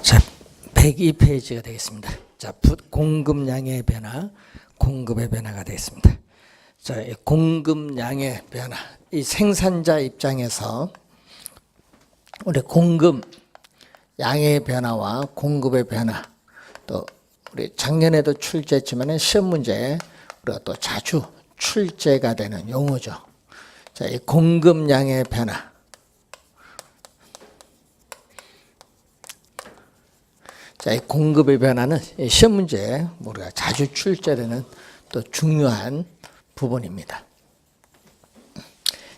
자, 102페이지가 되겠습니다. 자, 공급량의 변화, 공급의 변화가 되겠습니다. 자, 이 공급량의 변화, 이 생산자 입장에서 우리 공급 양의 변화와 공급의 변화, 또 우리 작년에도 출제했지만 시험 문제에 우리가 또 자주 출제가 되는 용어죠. 자, 이 공급량의 변화. 자, 이 공급의 변화는 시험 문제에 우리가 자주 출제되는 또 중요한 부분입니다.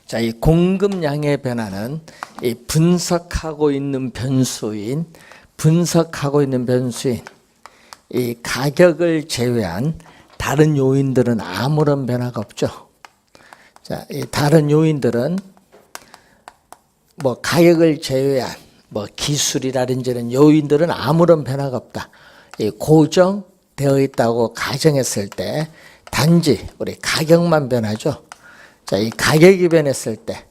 자, 이 공급량의 변화는 이 분석하고 있는 변수인 이 가격을 제외한 다른 요인들은 아무런 변화가 없죠. 자, 이 다른 요인들은 뭐 가격을 제외한 기술이라든지 이런 요인들은 아무런 변화가 없다. 이 고정되어 있다고 가정했을 때 단지 우리 가격만 변하죠. 자, 이 가격이 변했을 때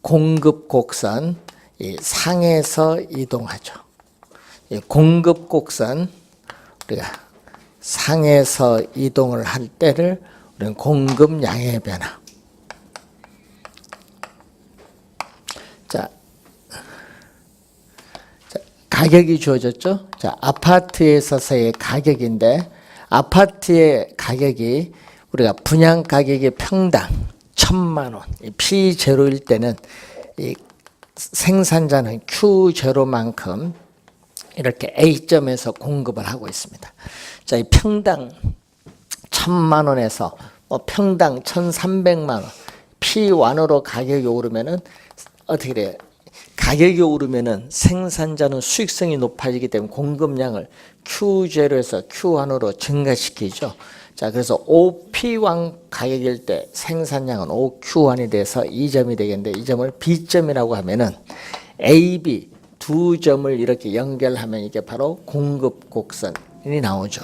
공급 곡선 이 상에서 이동하죠. 이 공급 곡선 우리가 상에서 이동을 할 때를 우리는 공급량의 변화. 자, 가격이 주어졌죠. 자, 아파트에 있어서의 가격인데 아파트의 가격이 우리가 분양 가격이 평당 1,000만 원, P0일 때는 이 생산자는 Q0만큼 이렇게 A점에서 공급을 하고 있습니다. 자, 이 평당 1,000만 원에서 평당 1,300만 원, P1으로 가격이 오르면은 어떻게 돼요? 가격이 오르면은 생산자는 수익성이 높아지기 때문에 공급량을 Q0에서 Q1으로 증가시키죠. 자, 그래서 OP1 가격일 때 생산량은 OQ1이 돼서 2점이 되겠는데 이 점을 B점이라고 하면은 AB 두 점을 이렇게 연결하면 이게 바로 공급 곡선이 나오죠.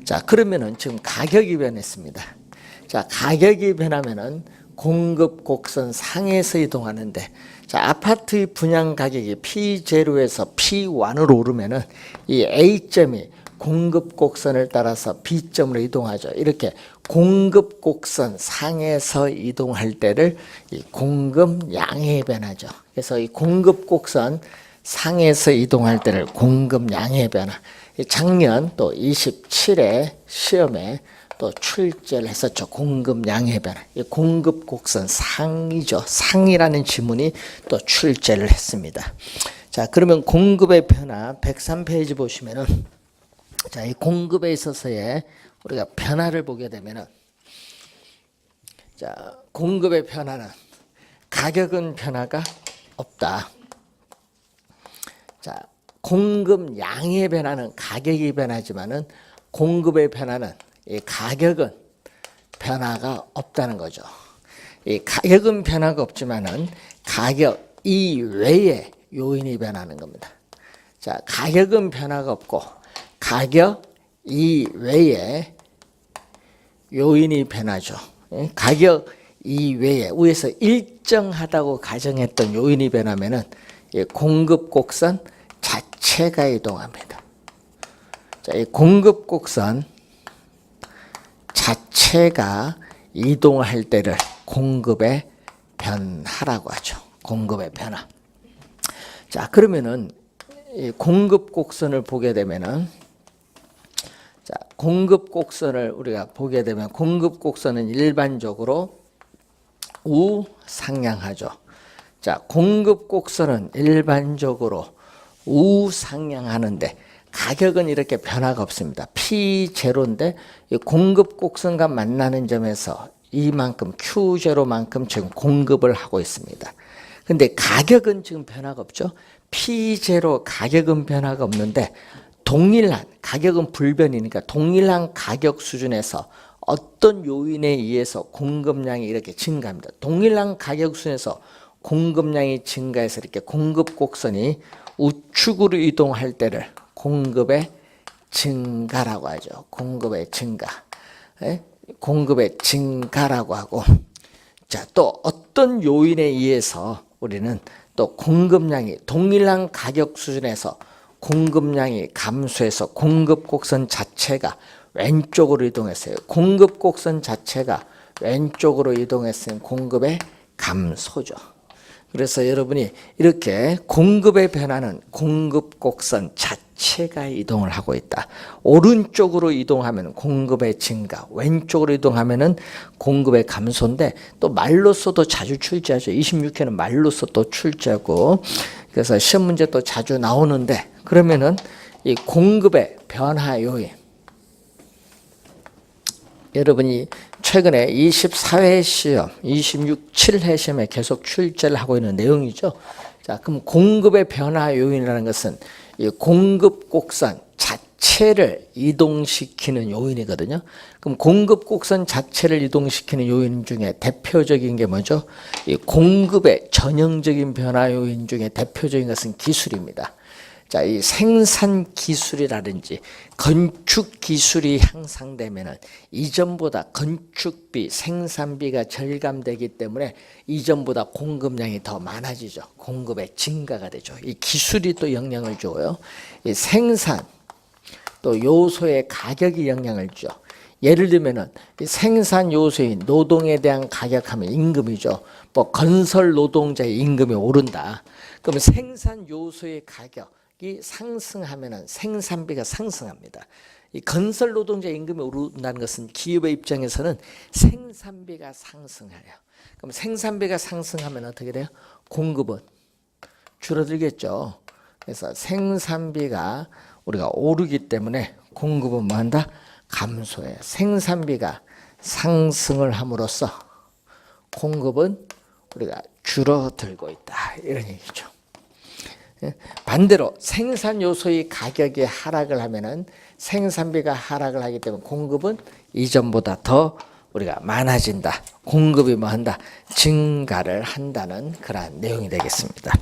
자, 그러면은 지금 가격이 변했습니다. 자, 가격이 변하면은 공급 곡선 상에서 이동하는데 자, 아파트의 분양 가격이 P0에서 P1으로 오르면은 이 A점이 공급 곡선을 따라서 B점으로 이동하죠. 이렇게 공급 곡선 상에서 이동할 때를 이 공급량의 변화죠. 그래서 이 공급 곡선 상에서 이동할 때를 공급량의 변화. 작년 또 27회 시험에 또 출제를 했었죠. 공급량의 변화. 공급 곡선 상이죠. 상이라는 지문이 또 출제를 했습니다. 자, 그러면 공급의 변화 103페이지 보시면은 자, 이 공급에 있어서의 우리가 변화를 보게 되면은 자, 공급의 변화는 가격은 변화가 없다. 자, 공급량의 변화는 가격이 변하지만은 공급의 변화는 이 가격은 변화가 없다는 거죠. 이 가격은 변화가 없지만은 가격 이외의 요인이 변하는 겁니다. 자, 가격은 변화가 없고 가격 이외의 요인이 변하죠. 가격 이외에 위에서 일정하다고 가정했던 요인이 변하면은 공급 곡선 자체가 이동합니다. 자, 이 공급 곡선 자체가 이동할 때를 공급의 변화라고 하죠. 공급의 변화. 자, 그러면은 이 공급 곡선을 보게 되면은 자, 공급 곡선을 우리가 보게 되면 공급 곡선은 일반적으로 우상향하죠. 자, 공급 곡선은 일반적으로 우상향하는데 가격은 이렇게 변화가 없습니다. P0인데 공급 곡선과 만나는 점에서 이만큼 Q0만큼 지금 공급을 하고 있습니다. 근데 가격은 지금 변화가 없죠. P0 가격은 변화가 없는데 동일한 가격은 불변이니까 동일한 가격 수준에서 어떤 요인에 의해서 공급량이 이렇게 증가합니다. 동일한 가격 수준에서 공급량이 증가해서 이렇게 공급 곡선이 우측으로 이동할 때를 공급의 증가라고 하죠. 공급의 증가. 공급의 증가라고 하고 자, 또 어떤 요인에 의해서 우리는 또 공급량이 동일한 가격 수준에서 공급량이 감소해서 공급 곡선 자체가 왼쪽으로 이동했어요. 공급 곡선 자체가 왼쪽으로 이동했으면 공급의 감소죠. 그래서 여러분이 이렇게 공급의 변화는 공급 곡선 자체가 이동을 하고 있다. 오른쪽으로 이동하면 공급의 증가, 왼쪽으로 이동하면 공급의 감소인데 또 말로서도 자주 출제하죠. 26회는 말로서 또 출제하고 그래서 시험 문제 또 자주 나오는데 그러면은 이 공급의 변화 요인 여러분이 최근에 24회 시험, 7회 시험에 계속 출제를 하고 있는 내용이죠. 자, 그럼 공급의 변화 요인이라는 것은 이 공급 곡선 자체를 이동시키는 요인이거든요. 그럼 공급 곡선 자체를 이동시키는 요인 중에 대표적인 게 뭐죠? 이 공급의 전형적인 변화 요인 중에 대표적인 것은 기술입니다. 자, 이 생산 기술이라든지 건축 기술이 향상되면은 이전보다 건축비, 생산비가 절감되기 때문에 이전보다 공급량이 더 많아지죠. 공급의 증가가 되죠. 이 기술이 또 영향을 줘요. 이 생산 또 요소의 가격이 영향을 주죠. 예를 들면은 이 생산 요소인 노동에 대한 가격하면 임금이죠. 뭐 건설 노동자의 임금이 오른다. 그러면 생산 요소의 가격 이 상승하면은 생산비가 상승합니다. 이 건설 노동자 임금이 오른다는 것은 기업의 입장에서는 생산비가 상승해요. 그럼 생산비가 상승하면 어떻게 돼요? 공급은 줄어들겠죠. 그래서 생산비가 우리가 오르기 때문에 공급은 뭐한다? 감소해요. 생산비가 상승을 함으로써 공급은 우리가 줄어들고 있다. 이런 얘기죠. 반대로 생산 요소의 가격이 하락을 하면은 생산비가 하락을 하기 때문에 공급은 이전보다 더 우리가 많아진다. 공급이 뭐 한다? 증가를 한다는 그러한 내용이 되겠습니다.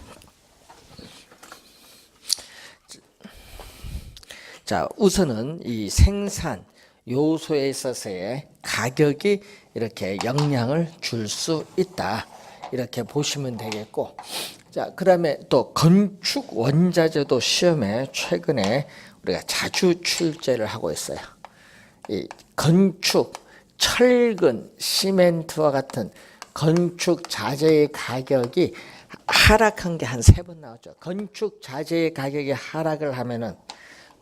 자, 우선은 이 생산 요소에 있어서의 가격이 이렇게 영향을 줄 수 있다. 이렇게 보시면 되겠고, 자, 그다음에 또 건축 원자재도 시험에 최근에 우리가 자주 출제를 하고 있어요. 이 건축, 철근, 시멘트와 같은 건축 자재의 가격이 하락한 게 한 3번 나왔죠. 건축 자재의 가격이 하락을 하면은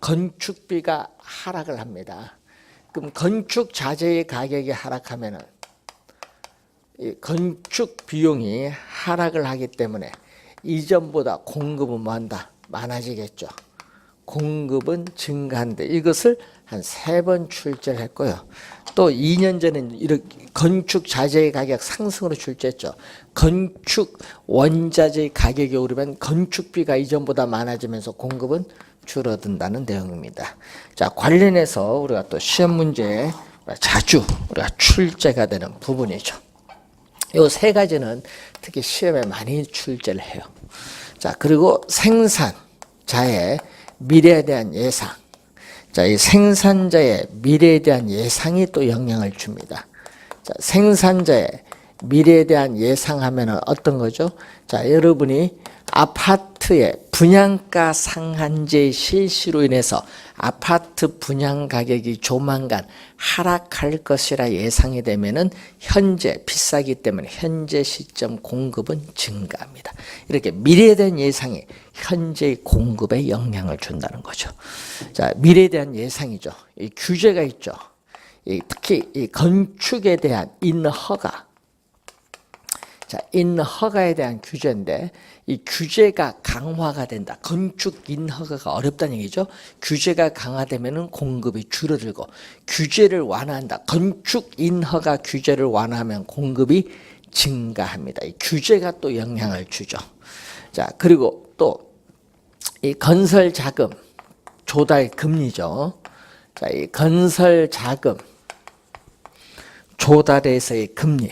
건축비가 하락을 합니다. 그럼 건축 자재의 가격이 하락하면은 이 건축 비용이 하락을 하기 때문에 이전보다 공급은 뭐한다? 많아지겠죠. 공급은 증가한데 이것을 한 3번 출제를 했고요. 또 2년 전에는 이렇게 건축 자재의 가격 상승으로 출제했죠. 건축 원자재의 가격이 오르면 건축비가 이전보다 많아지면서 공급은 줄어든다는 내용입니다. 자, 관련해서 우리가 또 시험 문제에 자주 우리가 출제가 되는 부분이죠. 요 3가지는 특히 시험에 많이 출제를 해요. 자, 그리고 생산자의 미래에 대한 예상. 자, 이 생산자의 미래에 대한 예상이 또 영향을 줍니다. 자, 생산자의 미래에 대한 예상하면은 어떤 거죠? 자, 여러분이 아파트의 분양가 상한제 실시로 인해서 아파트 분양 가격이 조만간 하락할 것이라 예상이 되면은 현재 비싸기 때문에 현재 시점 공급은 증가합니다. 이렇게 미래에 대한 예상이 현재의 공급에 영향을 준다는 거죠. 자, 미래에 대한 예상이죠. 이 규제가 있죠. 특히 이 건축에 대한 인허가. 자, 인허가에 대한 규제인데 이 규제가 강화가 된다. 건축 인허가가 어렵다는 얘기죠. 규제가 강화되면은 공급이 줄어들고 규제를 완화한다. 건축 인허가 규제를 완화하면 공급이 증가합니다. 이 규제가 또 영향을 주죠. 자, 그리고 또 이 건설 자금 조달 금리죠. 자, 이 건설 자금 조달에서의 금리.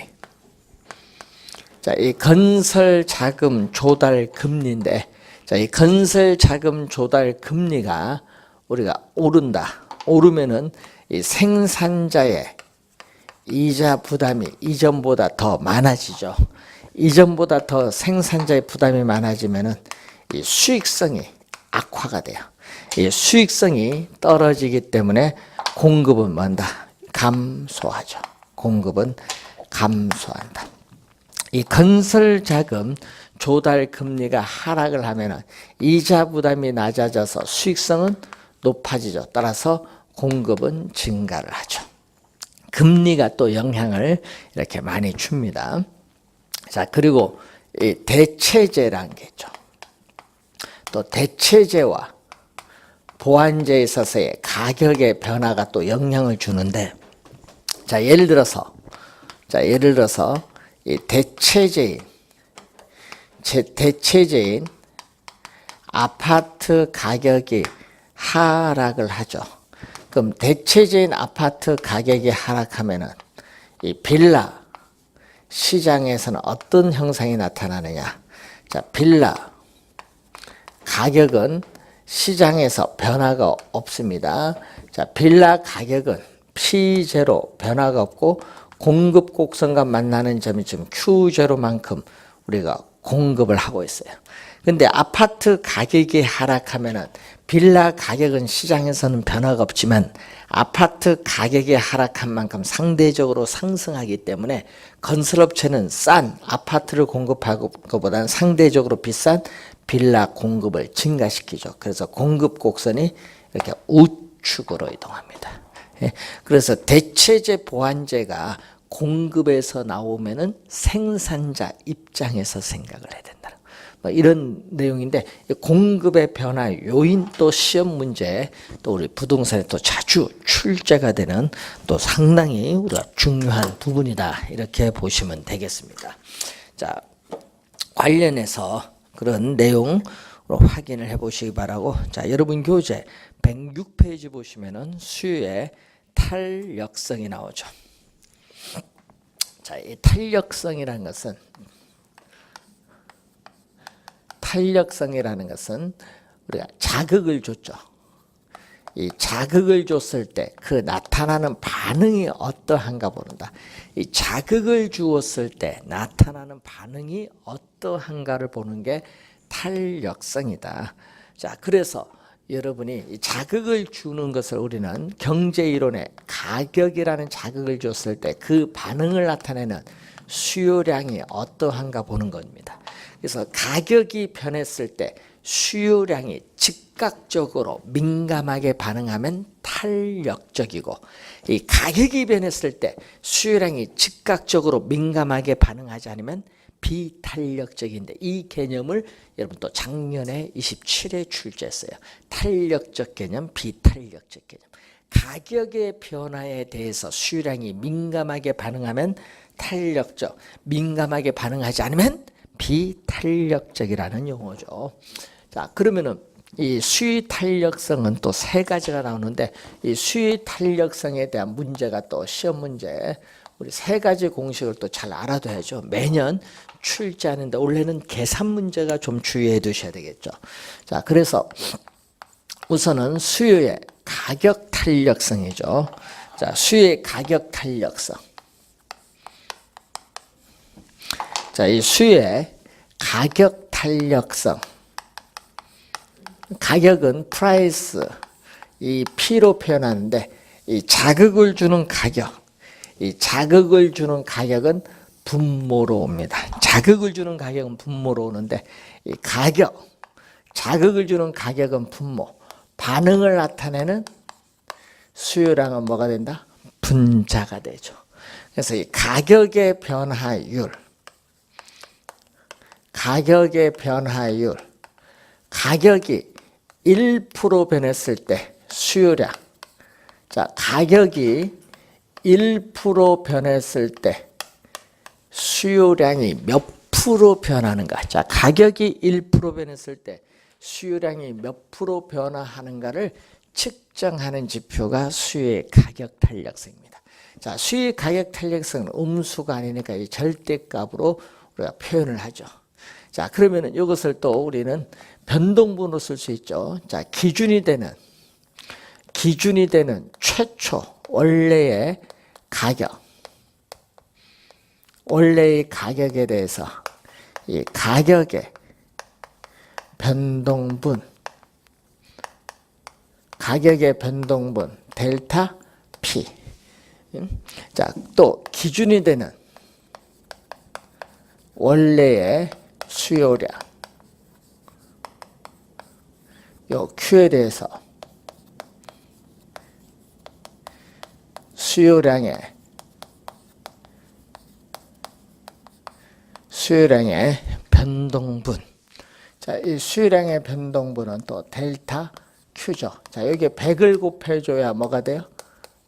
자, 이 건설 자금 조달 금리인데, 자, 이 건설 자금 조달 금리가 우리가 오른다. 오르면은 이 생산자의 이자 부담이 이전보다 더 많아지죠. 이전보다 더 생산자의 부담이 많아지면은 이 수익성이 악화가 돼요. 이 수익성이 떨어지기 때문에 공급은 뭔다? 감소하죠. 공급은 감소한다. 이 건설 자금 조달 금리가 하락을 하면은 이자 부담이 낮아져서 수익성은 높아지죠. 따라서 공급은 증가를 하죠. 금리가 또 영향을 이렇게 많이 줍니다. 자, 그리고 이 대체재라는 게 있죠. 또 대체재와 보완재에 있어서의 가격의 변화가 또 영향을 주는데, 자, 예를 들어서 이 대체재인 아파트 가격이 하락을 하죠. 그럼 대체재인 아파트 가격이 하락하면은 이 빌라 시장에서는 어떤 형상이 나타나느냐? 자, 빌라 가격은 시장에서 변화가 없습니다. 자, 빌라 가격은 P0 변화가 없고 공급 곡선과 만나는 점이 지금 Q0만큼 우리가 공급을 하고 있어요. 근데 아파트 가격이 하락하면은 빌라 가격은 시장에서는 변화가 없지만 아파트 가격이 하락한 만큼 상대적으로 상승하기 때문에 건설업체는 싼 아파트를 공급하는 것보다는 상대적으로 비싼 빌라 공급을 증가시키죠. 그래서 공급 곡선이 이렇게 우측으로 이동합니다. 그래서 대체재 보완재가 공급에서 나오면은 생산자 입장에서 생각을 해야 된다. 뭐 이런 내용인데, 공급의 변화 요인 또 시험 문제 또 우리 부동산에 또 자주 출제가 되는 또 상당히 우리가 중요한 부분이다, 이렇게 보시면 되겠습니다. 자, 관련해서 그런 내용 확인을 해 보시기 바라고, 자, 여러분 교재 106페이지 보시면은 수요의 탄력성이 나오죠. 자, 이 탄력성이라는 것은 우리가 자극을 줬죠. 이 자극을 줬을 때 그 나타나는 반응이 어떠한가 보는다. 이 자극을 주었을 때 나타나는 반응이 어떠한가를 보는 게 탄력성이다. 자, 그래서 여러분이 이 자극을 주는 것을 우리는 경제이론에 가격이라는 자극을 줬을 때 그 반응을 나타내는 수요량이 어떠한가 보는 겁니다. 그래서 가격이 변했을 때 수요량이 즉각적으로 민감하게 반응하면 탄력적이고, 이 가격이 변했을 때 수요량이 즉각적으로 민감하게 반응하지 않으면 비탄력적인데, 이 개념을 여러분 또 작년에 27회 출제했어요. 탄력적 개념, 비탄력적 개념. 가격의 변화에 대해서 수요량이 민감하게 반응하면 탄력적, 민감하게 반응하지 않으면 비탄력적이라는 용어죠. 자, 그러면은 이 수위 탄력성은 또 세 가지가 나오는데, 이 수위 탄력성에 대한 문제가 또 시험 문제 우리 세 가지 공식을 또 잘 알아둬야죠. 매년 출제하는데 올해는 계산 문제가 좀 주의해 두셔야 되겠죠. 자, 그래서 우선은 수요의 가격 탄력성이죠. 자, 수요의 가격 탄력성. 자, 이 수요의 가격 탄력성. 가격은 프라이스, 이 P로 표현하는데, 이 자극을 주는 가격, 이 자극을 주는 가격은 분모로 옵니다. 자극을 주는 가격은 분모로 오는데, 이 가격, 자극을 주는 가격은 분모, 반응을 나타내는 수요량은 뭐가 된다? 분자가 되죠. 그래서 이 가격의 변화율, 가격이 1% 변했을 때 수요량, 자, 가격이 1% 변했을 때 수요량이 몇 프로 변하는가? 자, 가격이 1% 변했을 때 수요량이 몇 프로 변화하는가를 측정하는 지표가 수요의 가격 탄력성입니다. 자, 수요의 가격 탄력성은 음수가 아니니까 이 절대값으로 우리가 표현을 하죠. 자, 그러면은 이것을 또 우리는 변동분으로 쓸 수 있죠. 자, 기준이 되는 최초 원래의 가격에 대해서 이 가격의 변동분 가격의 변동분 델타 P. 자, 또 기준이 되는 원래의 수요량, 요 Q에 대해서 수요량의 변동분. 자, 이 수요량의 변동분은 또 델타 Q죠. 자, 여기에 100을 곱해줘야 뭐가 돼요?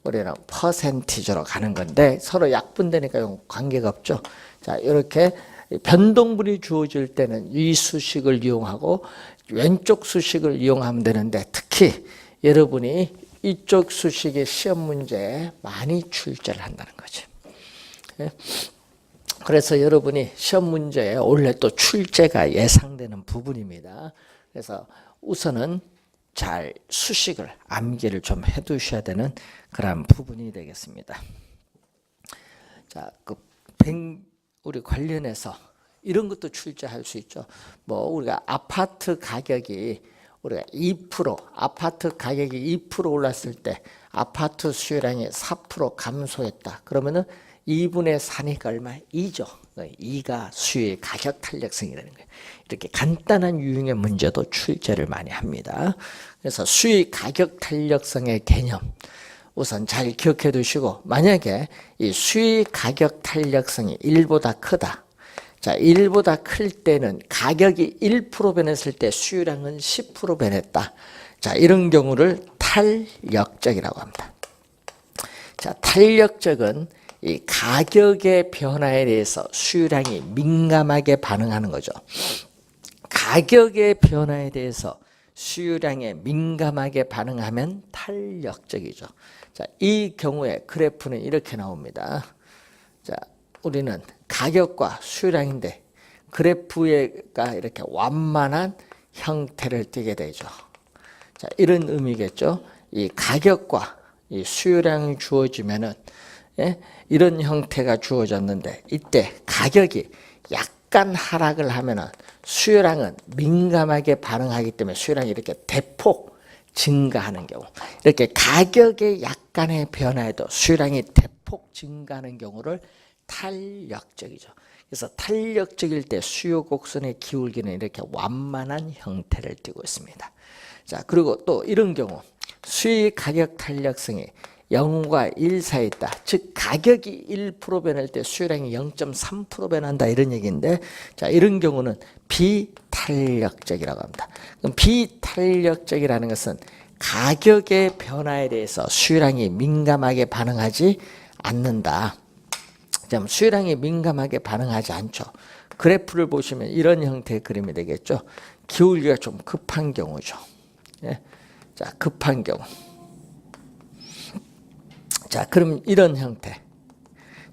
우리는 퍼센티지로 가는 건데 서로 약분되니까 이건 관계가 없죠. 자, 이렇게 변동분이 주어질 때는 이 수식을 이용하고 왼쪽 수식을 이용하면 되는데, 특히 여러분이 이쪽 수식의 시험 문제에 많이 출제를 한다는 거죠. 그래서 여러분이 시험 문제에 원래 또 출제가 예상되는 부분입니다. 그래서 우선은 잘 수식을 암기를 좀 해두셔야 되는 그런 부분이 되겠습니다. 자, 우리 관련해서 이런 것도 출제할 수 있죠. 뭐 우리가 아파트 가격이 우리가 2%, 아파트 가격이 2% 올랐을 때 아파트 수요량이 4% 감소했다. 그러면은 2분의 4니까 얼마? 2죠. 2가 수요의 가격 탄력성이 되는 거예요. 이렇게 간단한 유형의 문제도 출제를 많이 합니다. 그래서 수요의 가격 탄력성의 개념 우선 잘 기억해 두시고, 만약에 이 수요의 가격 탄력성이 1보다 크다. 자, 1보다 클 때는 가격이 1% 변했을 때 수요량은 10% 변했다. 자, 이런 경우를 탄력적이라고 합니다. 자, 탄력적은 이 가격의 변화에 대해서 수요량이 민감하게 반응하는 거죠. 가격의 변화에 대해서 수요량에 민감하게 반응하면 탄력적이죠. 자, 이 경우에 그래프는 이렇게 나옵니다. 자, 우리는 가격과 수요량인데 그래프가 이렇게 완만한 형태를 띠게 되죠. 자, 이런 의미겠죠. 이 가격과 이 수요량이 주어지면은, 이런 형태가 주어졌는데, 이때 가격이 약간 하락을 하면은 수요량은 민감하게 반응하기 때문에 수요량이 이렇게 대폭 증가하는 경우, 이렇게 가격의 약간의 변화에도 수요량이 대폭 증가하는 경우를 탄력적이죠. 그래서 탄력적일 때 수요 곡선의 기울기는 이렇게 완만한 형태를 띠고 있습니다. 자, 그리고 또 이런 경우 수요 가격 탄력성이 0과 1 사이에 있다. 즉 가격이 1% 변할 때 수요량이 0.3% 변한다, 이런 얘기인데, 자, 이런 경우는 비탄력적이라고 합니다. 그럼 비탄력적이라는 것은 가격의 변화에 대해서 수요량이 민감하게 반응하지 않는다. 수요량이 민감하게 반응하지 않죠. 그래프를 보시면 이런 형태의 그림이 되겠죠. 기울기가 좀 급한 경우죠. 자, 급한 경우. 자, 그럼 이런 형태.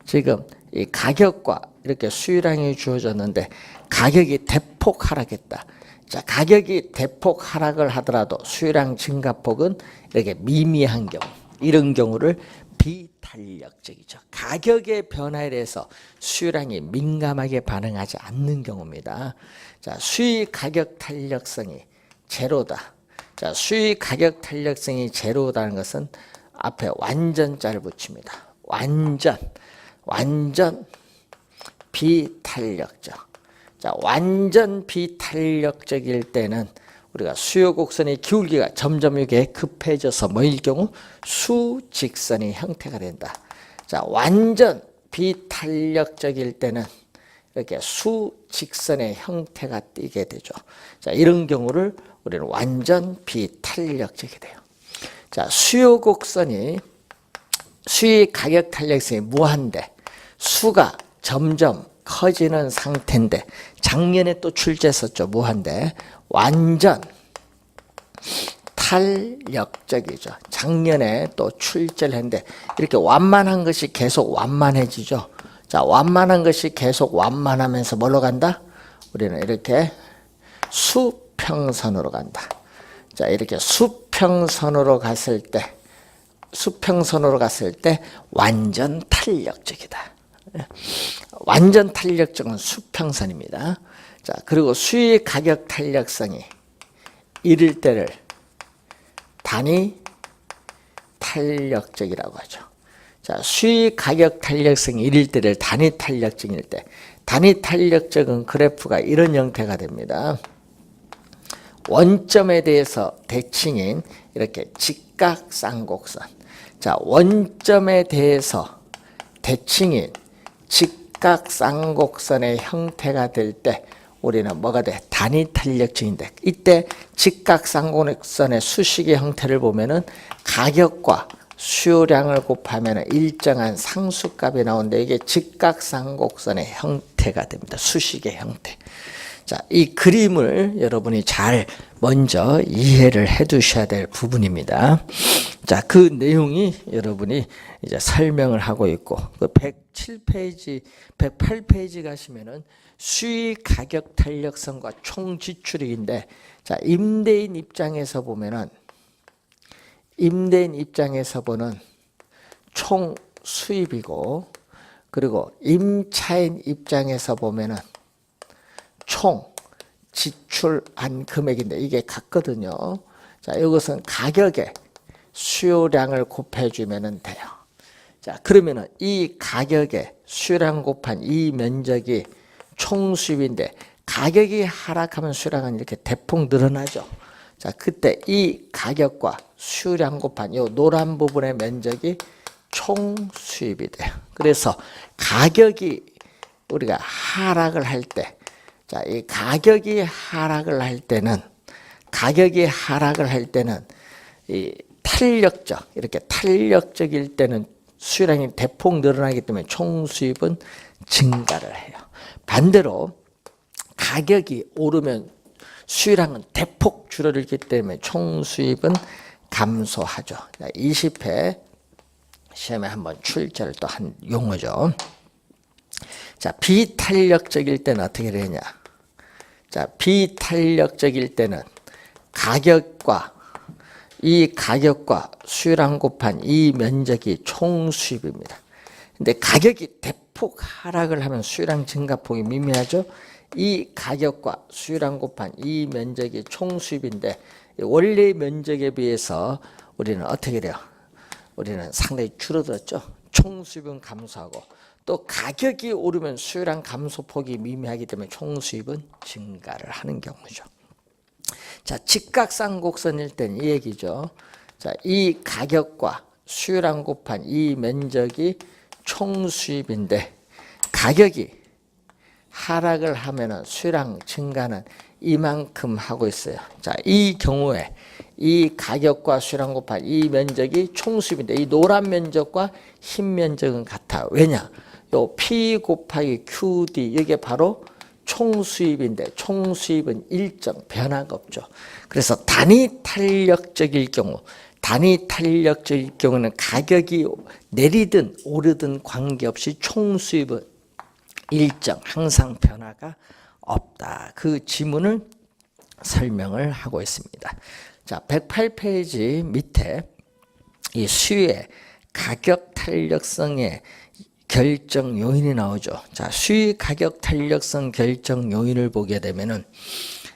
지금 이 가격과 이렇게 수요량이 주어졌는데 가격이 대폭 하락했다. 자, 가격이 대폭 하락을 하더라도 수요량 증가폭은 이렇게 미미한 경우, 이런 경우를 비탄력적이죠. 가격의 변화에 대해서 수요량이 민감하게 반응하지 않는 경우입니다. 자, 수요 가격 탄력성이 제로다. 자, 수요 가격 탄력성이 제로다는 것은 앞에 완전자를 붙입니다. 완전 비탄력적. 자, 완전 비탄력적일 때는 우리가 수요 곡선의 기울기가 점점 이게 급해져서 뭐일 경우 수직선의 형태가 된다. 자, 완전 비탄력적일 때는 이렇게 수직선의 형태가 띄게 되죠. 자, 이런 경우를 우리는 완전 비탄력적이 돼요. 자, 수요 곡선이 수요 가격 탄력성이 무한대, 수가 점점 커지는 상태인데, 작년에 또 출제했었죠. 무한대 완전 탄력적이죠. 작년에 또 출제를 했는데 이렇게 완만한 것이 계속 완만해지죠. 자, 완만한 것이 계속 완만하면서 뭘로 간다? 우리는 이렇게 수평선으로 간다. 자, 이렇게 수평선으로 갔을 때 완전 탄력적이다. 완전 탄력적은 수평선입니다. 자, 그리고 수요 가격 탄력성이 이를 때를 단위 탄력적이라고 하죠. 자, 수익 가격 탄력성이 1일 때를 단위 탄력적일 때, 단위 탄력적은 그래프가 이런 형태가 됩니다. 원점에 대해서 대칭인 이렇게 직각쌍곡선. 자, 원점에 대해서 대칭인 직각쌍곡선의 형태가 될 때 우리는 뭐가 돼? 단위 탄력적인데, 이때 직각쌍곡선의 수식의 형태를 보면은 가격과 수요량을 곱하면 일정한 상수값이 나오는데, 이게 직각쌍곡선의 형태가 됩니다. 수식의 형태. 자, 이 그림을 여러분이 잘 먼저 이해를 해 두셔야 될 부분입니다. 자, 그 내용이 여러분이 이제 설명을 하고 있고, 그 107페이지, 108페이지 가시면은 수익 가격 탄력성과 총 지출익인데, 자, 임대인 입장에서 보면은, 임대인 입장에서 보는 총 수입이고, 그리고 임차인 입장에서 보면은 총 지출한 금액인데 이게 같거든요. 자, 이것은 가격에 수요량을 곱해주면 돼요. 자, 그러면은 이 가격에 수요량 곱한 이 면적이 총 수입인데, 가격이 하락하면 수요량은 이렇게 대폭 늘어나죠. 자, 그때 이 가격과 수요량 곱한 이 노란 부분의 면적이 총 수입이 돼요. 그래서 가격이 우리가 하락을 할 때, 자, 이 가격이 하락을 할 때는 이 탄력적, 이렇게 탄력적일 때는 수요량이 대폭 늘어나기 때문에 총 수입은 증가를 해요. 반대로 가격이 오르면 수요량은 대폭 줄어들기 때문에 총 수입은 감소하죠. 20회 시험에 한번 출제를 또 한 용어죠. 자, 비탄력적일 때는 어떻게 되냐? 자, 비탄력적일 때는 가격과 수요량 곱한 이 면적이 총 수입입니다. 근데 가격이 대폭 하락을 하면 수요량 증가폭이 미미하죠. 이 가격과 수요량 곱한 이 면적이 총 수입인데, 원래 면적에 비해서 우리는 어떻게 돼요? 우리는 상당히 줄어들었죠. 총 수입은 감소하고, 또 가격이 오르면 수요량 감소폭이 미미하기 때문에 총 수입은 증가를 하는 경우죠. 자, 직각쌍곡선일 때는 이 얘기죠. 자, 이 가격과 수요량 곱한 이 면적이 총 수입인데, 가격이 하락을 하면은 수요량 증가는 이만큼 하고 있어요. 자, 이 경우에 이 가격과 수요량 곱한 이 면적이 총 수입인데, 이 노란 면적과 흰 면적은 같아. 왜냐? 요 P 곱하기 QD, 이게 바로 총 수입인데, 총 수입은 일정 변화가 없죠. 그래서 단위 탄력적일 경우는 가격이 내리든 오르든 관계없이 총 수입은 일정, 항상 변화가 없다. 그 지문을 설명을 하고 있습니다. 자, 108페이지 밑에 이 수요의 가격 탄력성의 결정 요인이 나오죠. 자, 수익 가격 탄력성 결정 요인을 보게 되면은,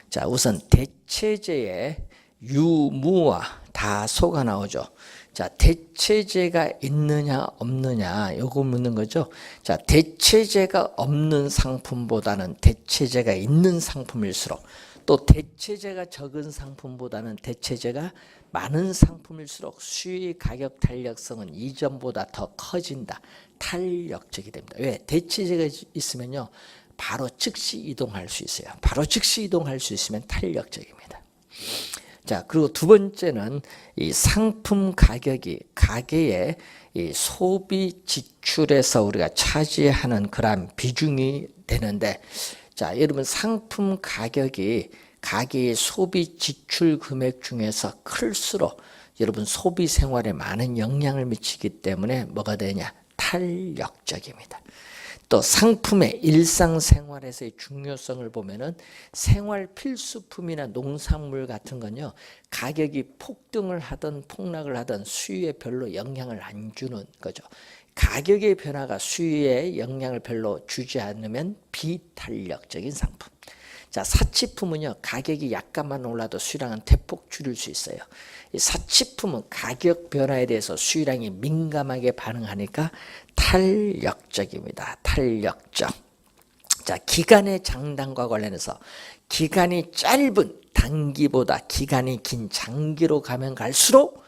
자, 우선 대체재의 유무와 다소가 나오죠. 자, 대체재가 있느냐 없느냐, 요거 묻는 거죠. 자, 대체재가 없는 상품보다는 대체재가 있는 상품일수록, 또 대체재가 적은 상품보다는 대체재가 많은 상품일수록 수익 가격 탄력성은 이전보다 더 커진다. 탄력적이 됩니다. 왜? 대체재가 있으면요, 바로 즉시 이동할 수 있어요. 바로 즉시 이동할 수 있으면 탄력적입니다. 자, 그리고 두 번째는 이 상품 가격이 가게의 이 소비 지출에서 우리가 차지하는 그런 비중이 되는데, 자, 여러분 상품 가격이 가게의 소비 지출 금액 중에서 클수록 여러분 소비 생활에 많은 영향을 미치기 때문에 뭐가 되냐? 탄력적입니다. 또 상품의 일상생활에서의 중요성을 보면은 생활 필수품이나 농산물 같은 건요, 가격이 폭등을 하든 폭락을 하든 수요에 별로 영향을 안 주는 거죠. 가격의 변화가 수요에 영향을 별로 주지 않으면 비탄력적인 상품. 자, 사치품은요, 가격이 약간만 올라도 수요량은 대폭 줄일 수 있어요. 이 사치품은 가격 변화에 대해서 수요량이 민감하게 반응하니까 탄력적입니다. 탄력적. 자, 기간의 장단과 관련해서 기간이 짧은 단기보다 기간이 긴 장기로 가면 갈수록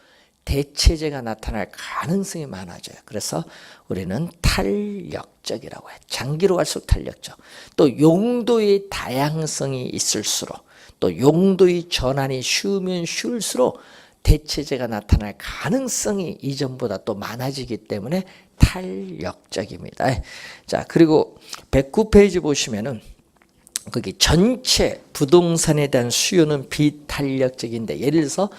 대체재가 나타날 가능성이 많아져요. 그래서 우리는 탄력적이라고 해요. 장기로 갈수록 탄력적. 또 용도의 다양성이 있을수록, 또 용도의 전환이 쉬우면 쉬울수록 대체재가 나타날 가능성이 이전보다 또 많아지기 때문에 탄력적입니다. 자, 그리고 109페이지 보시면은 거기 전체 부동산에 대한 수요는 비탄력적인데, 예를 들어서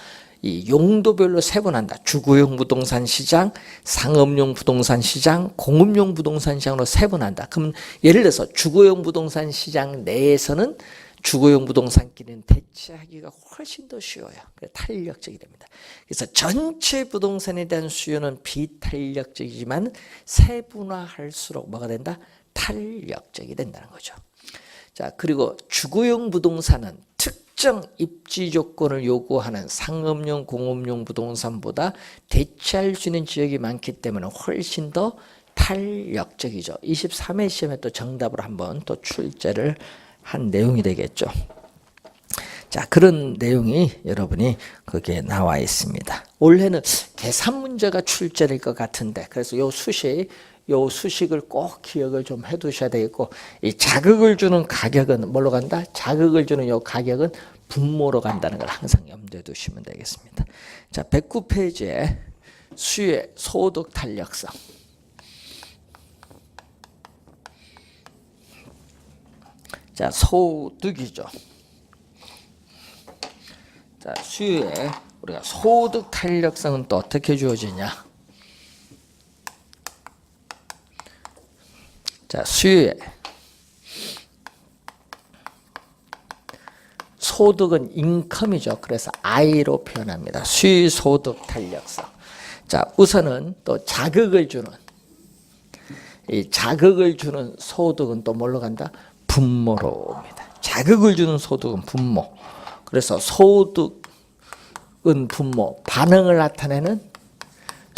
이 용도별로 세분한다. 주거용 부동산 시장, 상업용 부동산 시장, 공업용 부동산 시장으로 세분한다. 그럼 예를 들어서 주거용 부동산 시장 내에서는 주거용 부동산끼리는 대체하기가 훨씬 더 쉬워요. 그래서 탄력적이 됩니다. 그래서 전체 부동산에 대한 수요는 비탄력적이지만 세분화할수록 뭐가 된다? 탄력적이 된다는 거죠. 자, 그리고 주거용 부동산은 특정 입지 조건을 요구하는 상업용, 공업용 부동산보다 대체할 수 있는 지역이 많기 때문에 훨씬 더 탄력적이죠. 23회 시험에 또 정답으로 한번 또 출제를 한 내용이 되겠죠. 자, 그런 내용이 여러분이 거기에 나와 있습니다. 올해는 계산 문제가 출제될 것 같은데, 그래서 요 수식을 꼭 기억을 좀 해두셔야 되겠고, 이 자극을 주는 가격은 뭘로 간다? 자극을 주는 요 가격은 분모로 간다는 걸 항상 염두에 두시면 되겠습니다. 자, 109페이지에 수요의 소득 탄력성. 자, 소득이죠. 자, 수요의 우리가 소득 탄력성은 또 어떻게 주어지냐? 자, 수요의 소득은 인컴이죠. 그래서 I로 표현합니다. 수요 소득 탄력성. 자, 우선은 또 자극을 주는, 이 자극을 주는 소득은 또 뭘로 간다? 분모로 옵니다. 자극을 주는 소득은 분모. 그래서 소득은 분모, 반응을 나타내는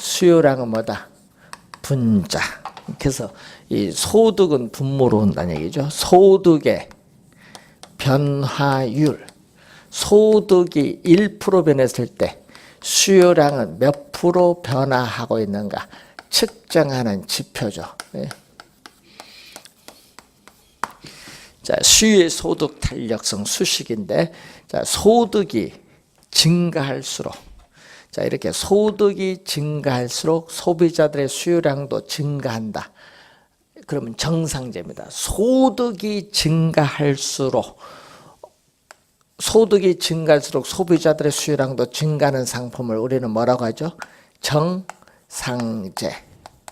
수요량은 뭐다? 분자. 그래서 이 소득은 분모로 온다는 얘기죠. 소득의 변화율, 소득이 1% 변했을 때 수요량은 몇 프로 변화하고 있는가 측정하는 지표죠. 네. 자, 수요의 소득 탄력성 수식인데, 자, 소득이 증가할수록, 자, 이렇게 소득이 증가할수록 소비자들의 수요량도 증가한다. 그러면 정상제입니다. 소득이 증가할수록 소비자들의 수요량도 증가하는 상품을 우리는 뭐라고 하죠? 정상제,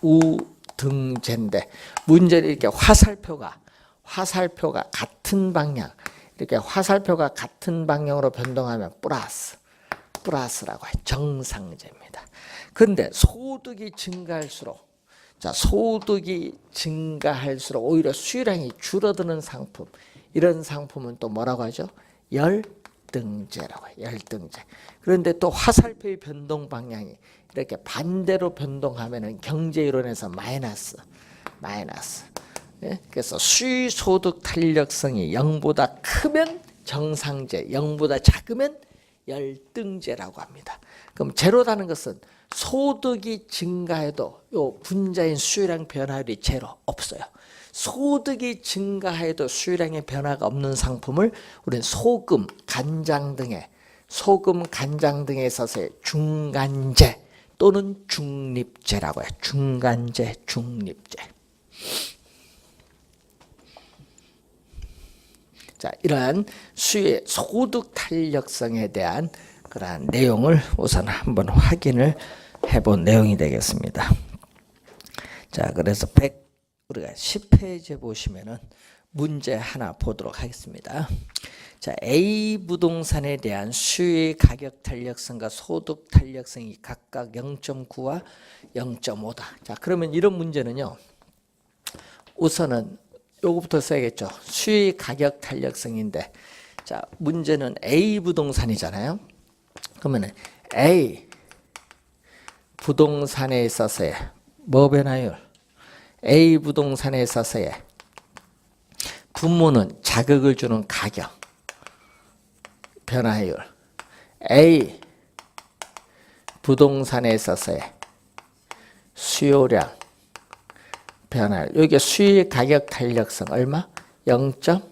우등제인데, 문제는 이렇게 화살표가 같은 방향, 이렇게 화살표가 같은 방향으로 변동하면 플러스라고 해요. 정상제입니다. 그런데 소득이 증가할수록, 자, 소득이 증가할수록 오히려 수요량이 줄어드는 상품, 이런 상품은 또 뭐라고 하죠? 열등제라고 해요. 열등제. 그런데 또 화살표의 변동 방향이 이렇게 반대로 변동하면은 경제이론에서 마이너스. 예? 그래서 수요 소득 탄력성이 0보다 크면 정상제, 0보다 작으면 열등제라고 합니다. 그럼 제로라는 것은 소득이 증가해도 요 분자인 수요량 변화율이 제로 없어요. 소득이 증가해도 수요량의 변화가 없는 상품을 우리는 소금, 간장 등에 있어서의 중간제 또는 중립제라고 해요. 중간제, 중립제. 자, 이러한 수요의 소득 탄력성에 대한 그러한 내용을 우선 한번 확인을 해본 내용이 되겠습니다. 자, 그래서 우리가 10페이지에 보시면은 문제 하나 보도록 하겠습니다. 자, A 부동산에 대한 수요의 가격 탄력성과 소득 탄력성이 각각 0.9와 0.5다. 자, 그러면 이런 문제는요, 우선은 요거부터 써야겠죠. 수의 가격 탄력성인데, 자, 문제는 A 부동산이잖아요. 그러면은 A 부동산에 있어서의 뭐 변화율? A 부동산에 있어서의 분모는 자극을 주는 가격 변화율. A 부동산에 있어서의 수요량 변화율. 여기 수의 가격 탄력성 얼마? 0.9.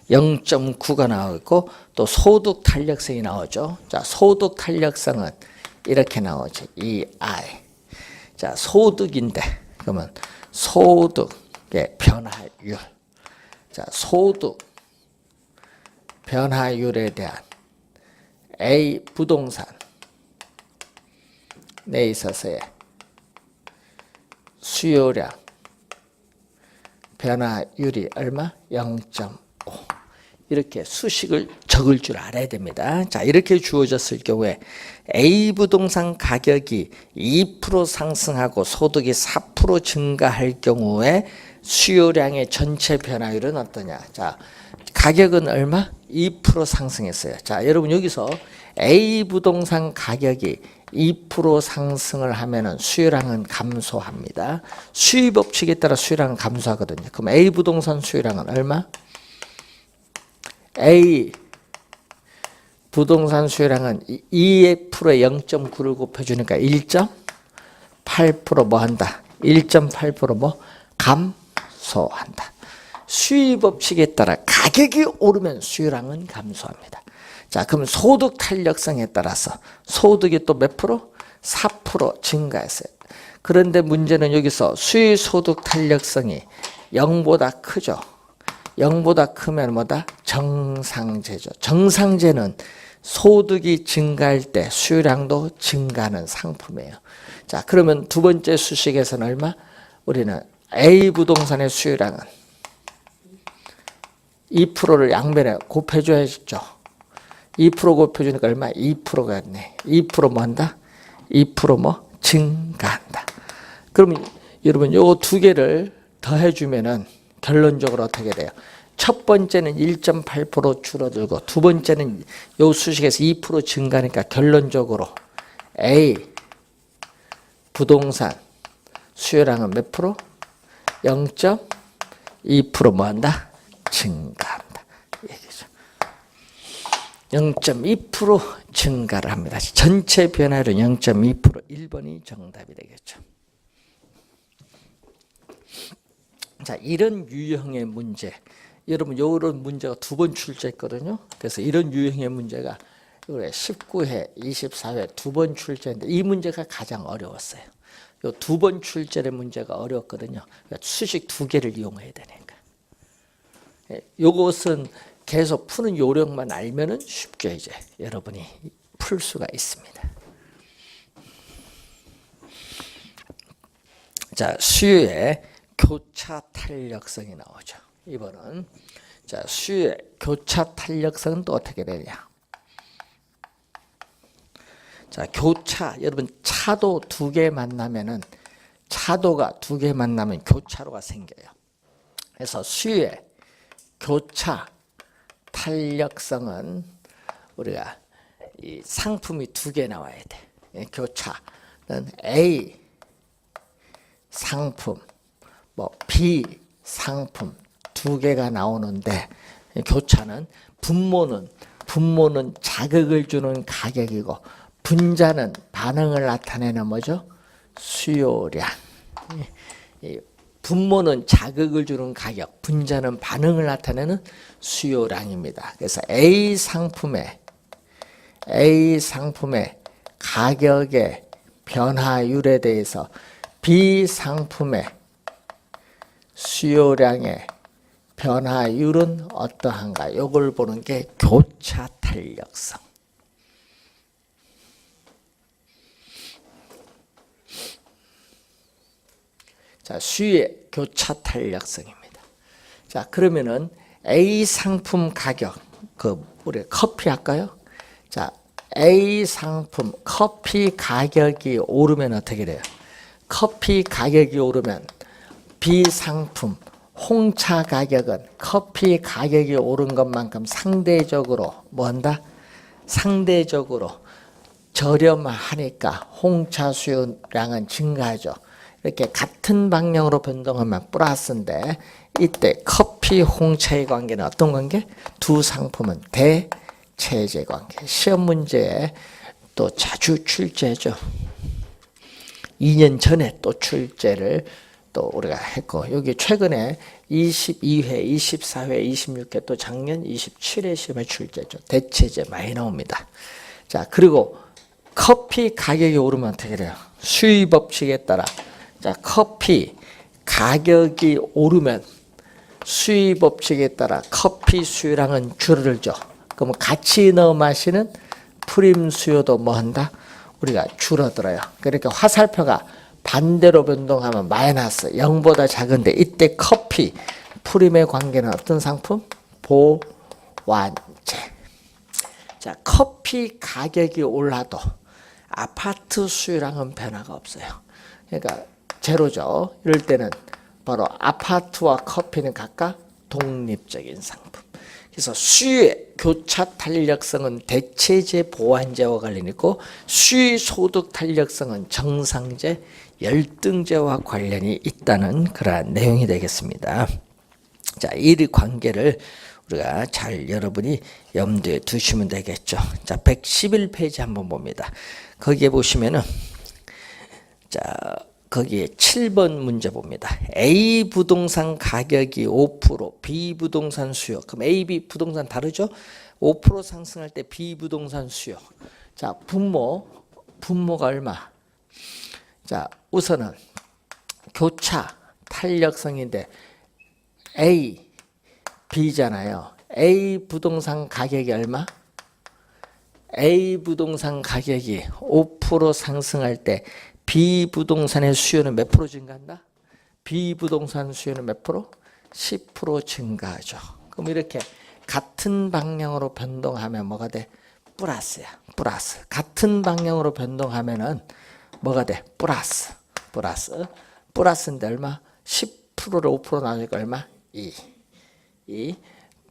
0.9가 나오고 또 소득 탄력성이 나오죠. 자, 소득 탄력성은 이렇게 나오죠. 이 I. 자, 소득인데 그러면 소득의 변화율. 자, 소득 변화율에 대한 A 부동산 내 있어서의 수요량 변화율이 얼마? 0.5. 이렇게 수식을 적을 줄 알아야 됩니다. 자, 이렇게 주어졌을 경우에 A 부동산 가격이 2% 상승하고 소득이 4% 증가할 경우에 수요량의 전체 변화율은 어떠냐? 자, 가격은 얼마? 2% 상승했어요. 자, 여러분 여기서 A 부동산 가격이 2% 상승을 하면은 수요량은 감소합니다. 수요 법칙에 따라 수요량은 감소하거든요. 그럼 A 부동산 수요량은 얼마? A 부동산 수요량은 2%에 0.9를 곱해주니까 1.8% 뭐 한다? 1.8% 뭐 감소한다. 수요 법칙에 따라 가격이 오르면 수요량은 감소합니다. 자, 그럼 소득 탄력성에 따라서 소득이 또 몇 프로? 4% 증가했어요. 그런데 문제는 여기서 수요 소득 탄력성이 0보다 크죠. 0보다 크면 뭐다? 정상제죠. 정상제는 소득이 증가할 때 수요량도 증가하는 상품이에요. 자, 그러면 두 번째 수식에서는 얼마? 우리는 A 부동산의 수요량은 2%를 양변에 곱해줘야죠. 2% 곱해주니까 얼마? 2%가 있네. 2% 뭐 한다? 2% 뭐 증가한다. 그러면 여러분 요 두 개를 더해주면은 결론적으로 어떻게 돼요? 첫 번째는 1.8% 줄어들고 두 번째는 요 수식에서 2% 증가하니까 결론적으로 A 부동산 수요량은 몇 프로? 0.2% 뭐 한다? 증가한다. 얘기죠. 0.2% 증가를 합니다. 전체 변화율은 0.2%. 1번이 정답이 되겠죠. 자, 이런 유형의 문제. 여러분, 이런 문제가 두 번 출제했거든요. 그래서 이런 유형의 문제가 19회, 24회 두 번 출제인데 이 문제가 가장 어려웠어요. 요 두 번 출제의 문제가 어려웠거든요. 그러니까 수식 두 개를 이용해야 되니까. 요것은 계속 푸는 요령만 알면은 쉽게 이제 여러분이 풀 수가 있습니다. 자, 수요의 교차 탄력성이 나오죠. 이번은 자, 수요의 교차 탄력성은 또 어떻게 되냐? 자, 교차, 여러분 차도 두 개 만나면은 차도가 두 개 만나면 교차로가 생겨요. 그래서 수요의 교차 탄력성은 우리가 이 상품이 두 개 나와야 돼. 교차는 A 상품, 뭐 B 상품 두 개가 나오는데 교차는 분모는 자극을 주는 가격이고 분자는 반응을 나타내는 뭐죠? 수요량. 분모는 자극을 주는 가격, 분자는 반응을 나타내는 수요량입니다. 그래서 A 상품의 가격의 변화율에 대해서 B 상품의 수요량의 변화율은 어떠한가? 이걸 보는 게 교차 탄력성. 자, 수요의 교차 탄력성입니다. 자, 그러면은 A 상품 가격, 우리 커피 할까요? 자, A 상품 커피 가격이 오르면 어떻게 돼요? 커피 가격이 오르면 B 상품 홍차 가격은 커피 가격이 오른 것만큼 상대적으로 뭐한다? 상대적으로 저렴하니까 홍차 수요량은 증가하죠. 이렇게 같은 방향으로 변동하면 플러스인데 이때 커피, 홍차의 관계는 어떤 관계? 두 상품은 대체제 관계. 시험 문제에 또 자주 출제죠. 2년 전에 또 출제를 또 우리가 했고 여기 최근에 22회, 24회, 26회 또 작년 27회 시험에 출제죠. 대체제 많이 나옵니다. 자, 그리고 커피 가격이 오르면 어떻게 돼요? 수요 법칙에 따라 자, 커피 가격이 오르면 수요 법칙에 따라 커피 수요량은 줄어들죠. 그러면 같이 넣어 마시는 프림 수요도 뭐 한다? 우리가 줄어들어요. 그러니까 화살표가 반대로 변동하면 마이너스 0보다 작은데 이때 커피 프림의 관계는 어떤 상품? 보완제. 자, 커피 가격이 올라도 아파트 수요량은 변화가 없어요. 그러니까 제로죠. 이럴 때는 바로 아파트와 커피는 각각 독립적인 상품. 그래서 수요의 교차 탄력성은 대체제 보완제와 관련이 있고 수요 소득 탄력성은 정상제 열등제와 관련이 있다는 그러한 내용이 되겠습니다. 자, 이 관계를 우리가 잘 여러분이 염두에 두시면 되겠죠. 자, 111페이지 한번 봅니다. 거기에 보시면은 자, 거기에 7번 문제 봅니다. A 부동산 가격이 5%, B 부동산 수요. 그럼 A, B 부동산 다르죠? 5% 상승할 때 B 부동산 수요. 자, 분모가 얼마? 자, 우선은 교차 탄력성인데 A, B잖아요. A 부동산 가격이 얼마? A 부동산 가격이 5% 상승할 때 B 부동산의 수요는 몇 프로 증가한다? B 부동산 수요는 몇 프로? 10% 증가하죠. 그럼 이렇게 같은 방향으로 변동하면 뭐가 돼? 플러스야. 플러스. 같은 방향으로 변동하면은 뭐가 돼? 플러스. 플러스인데 얼마? 10%를 5% 나누니까 얼마? 2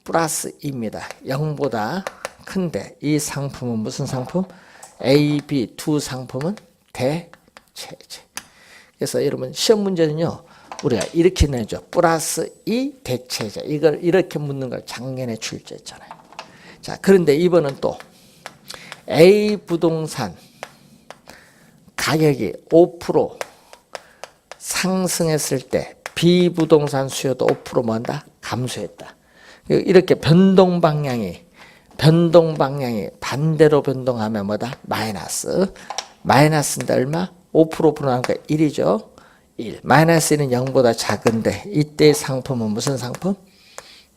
플러스 2입니다. 0보다 큰데 이 상품은 무슨 상품? A, B 두 상품은 대체제. 그래서 여러분 시험 문제는요. 우리가 이렇게 내죠. 플러스 2 대체제. 이걸 이렇게 묻는 걸 작년에 출제했잖아요. 자, 그런데 이번은 또 A 부동산 가격이 5% 상승했을 때 B 부동산 수요도 5% 뭐한다? 감소했다. 이렇게 변동 방향이 반대로 변동하면 뭐다? 마이너스. 마이너스인데 얼마? 5% 나니까 1이죠. 1. 마이너스 1은 0보다 작은데 이때 상품은 무슨 상품?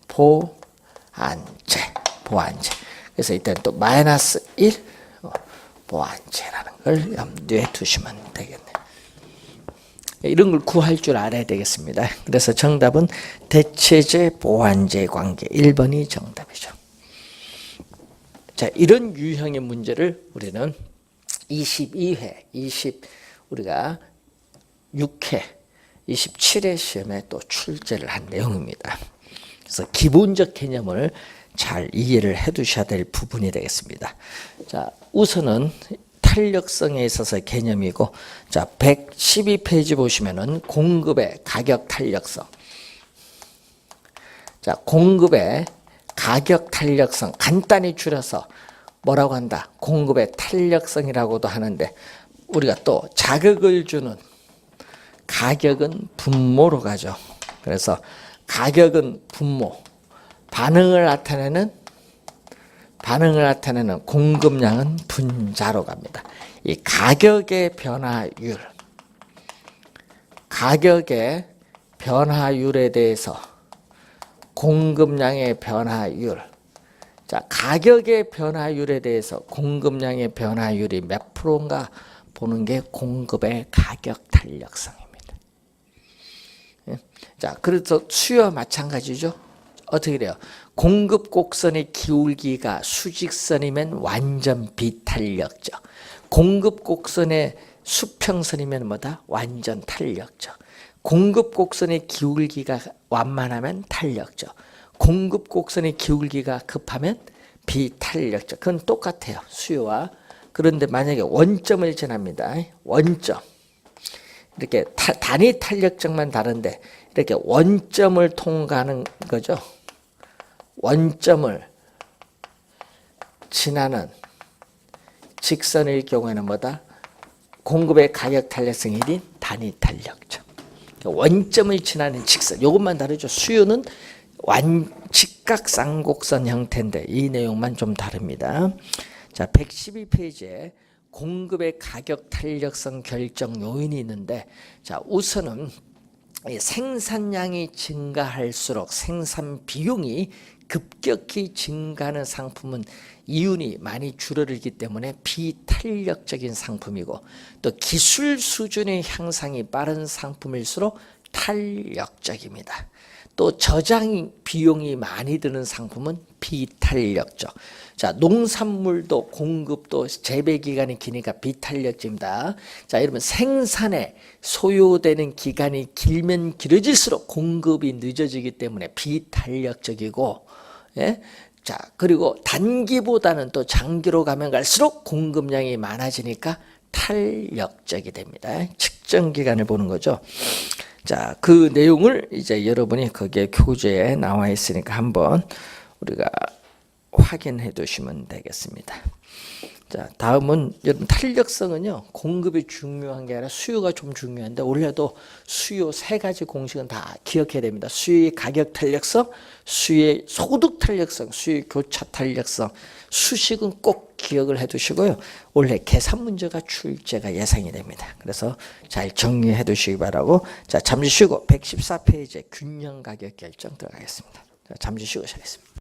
보완제. 그래서 이때는 또 마이너스 1 보완제라는 걸 염두에 두시면 되겠네요. 이런 걸 구할 줄 알아야 되겠습니다. 그래서 정답은 대체제 보완제 관계 1번이 정답이죠. 자, 이런 유형의 문제를 우리는 22회, 우리가 6회, 27회 시험에 또 출제를 한 내용입니다. 그래서 기본적 개념을 잘 이해를 해 두셔야 될 부분이 되겠습니다. 자, 우선은 탄력성에 있어서 개념이고, 자, 112페이지 보시면은 공급의 가격 탄력성. 자, 공급의 가격 탄력성 간단히 줄여서 뭐라고 한다? 공급의 탄력성이라고도 하는데 우리가 또 자극을 주는 가격은 분모로 가죠. 그래서 가격은 분모, 반응을 나타내는 공급량은 분자로 갑니다. 이 가격의 변화율에 대해서 공급량의 변화율. 자, 가격의 변화율에 대해서 공급량의 변화율이 몇 프로인가 보는 게 공급의 가격 탄력성입니다. 자, 그래서 수요와 마찬가지죠. 어떻게 돼요? 공급 곡선의 기울기가 수직선이면 완전 비탄력적. 공급 곡선의 수평선이면 뭐다? 완전 탄력적. 공급 곡선의 기울기가 완만하면 탄력적, 공급 곡선의 기울기가 급하면 비탄력적. 그건 똑같아요, 수요와. 그런데 만약에 원점을 지납니다. 원점. 이렇게 단위 탄력적만 다른데 이렇게 원점을 통과하는 거죠. 원점을 지나는 직선일 경우에는 뭐다? 공급의 가격 탄력성 1인 단위 탄력적. 원점을 지나는 직선. 이것만 다르죠. 수요는 직각쌍곡선 형태인데 이 내용만 좀 다릅니다. 자, 112페이지에 공급의 가격 탄력성 결정 요인이 있는데, 자, 우선은 생산량이 증가할수록 생산 비용이 급격히 증가하는 상품은 이윤이 많이 줄어들기 때문에 비탄력적인 상품이고, 또 기술 수준의 향상이 빠른 상품일수록 탄력적입니다. 또 저장 비용이 많이 드는 상품은 비탄력적. 자, 농산물도 공급도 재배 기간이 기니까 비탄력적입니다. 자, 여러분 생산에 소요되는 기간이 길면 길어질수록 공급이 늦어지기 때문에 비탄력적이고, 예? 자, 그리고 단기보다는 또 장기로 가면 갈수록 공급량이 많아지니까 탄력적이 됩니다. 측정 기간을 보는 거죠. 자, 그 내용을 이제 여러분이 거기에 교재에 나와 있으니까 한번 우리가 확인해 두시면 되겠습니다. 자, 다음은 여러분 탄력성은요, 공급이 중요한 게 아니라 수요가 좀 중요한데, 올해도 수요 세 가지 공식은 다 기억해야 됩니다. 수요의 가격 탄력성, 수요의 소득 탄력성, 수요의 교차 탄력성, 수식은 꼭 기억을 해 두시고요. 올해 계산 문제가 출제가 예상이 됩니다. 그래서 잘 정리해 두시기 바라고, 자, 잠시 쉬고 114페이지에 균형 가격 결정 들어가겠습니다. 자, 잠시 쉬고 시작하겠습니다.